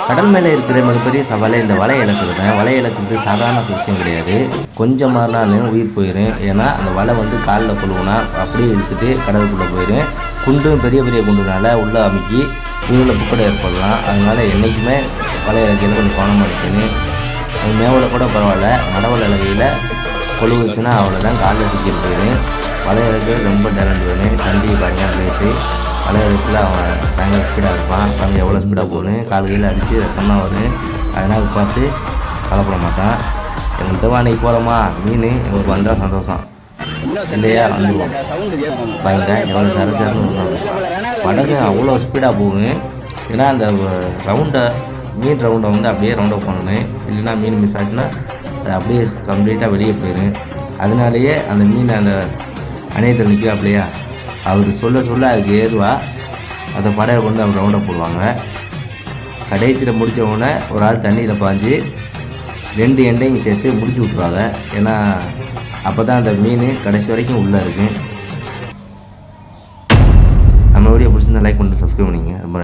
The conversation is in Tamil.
கடல் மேலே இருக்கிற மிகப்பெரிய சவாலே இந்த வலை இழக்கிறது தான். வலை இழக்கிறது சாதாரண விஷயம் கிடையாது. கொஞ்சம் மாறினாலும் உயிர் போயிடும். ஏன்னா அந்த வலை வந்து காலில் கொள்ளுனா அப்படியே இழுத்துட்டு கடலுக்குள்ளே போயிடும். குண்டும் பெரிய பெரிய குண்டுனால உள்ளே அமுக்கி மீனில் புக்கடை ஏற்படலாம். அதனால் என்றைக்குமே வலை இலக்கையில் கொஞ்சம் கவனமாக இருக்கணும். மேவலை கூட பரவாயில்ல, நடவலை இலகையில் கொழு வச்சுன்னா அவ்வளோதான், காலில் சிக்கிட்டு போயிடும். வலை இலக்கையில் ரொம்ப டேலண்ட் வேணும். தண்டி பாருங்கள் பேசி வலை இலக்கில் அவன் பயங்கர ஸ்பீடாக இருப்பான். அவங்க எவ்வளோ ஸ்பீடாக போகணும், கால் கையில் அடித்து ரத்தமாக வரும். அதனால் பார்த்து கலப்பட மாட்டான். எங்களுக்கு தேவானைக்கு போகிறோமா மீன் எங்களுக்கு வந்தால் சந்தோஷம் இல்லையா வந்துடுவோம். பாருங்க எவ்வளோ சரச்சரன்னு வருவாங்க. படகு அவ்வளோ ஸ்பீடாக போகும். ஏன்னா அந்த மீன் ரவுண்டை வந்து அப்படியே ரவுண்ட் அப் பண்ணணும். இல்லைன்னா மீன் மிஸ் ஆச்சுன்னா அது அப்படியே கம்ப்ளீட்டாக வெளியே போயிடும். அதனாலேயே அந்த மீன் அந்த அணையத்தில் நிற்கும் அப்படியா, அவர் சொல்ல அதுக்கு ஏதுவா அதை படையை கொண்டு அவங்க ரவுண்டை போடுவாங்க. கடைசியில் முடித்த உடனே ஒரு ஆள் தண்ணியில் பாஞ்சு 2 எண்டையும் சேர்த்து முடிச்சு விட்ருவாங்க. ஏன்னா அப்போ தான் அந்த மீன் கடைசி வரைக்கும் உள்ளே இருக்குது. நம்ம வீடியோ பிடிச்சிருந்தா லைக் பண்ணிட்டு சப்ஸ்கிரைப் பண்ணிங்க. ரொம்ப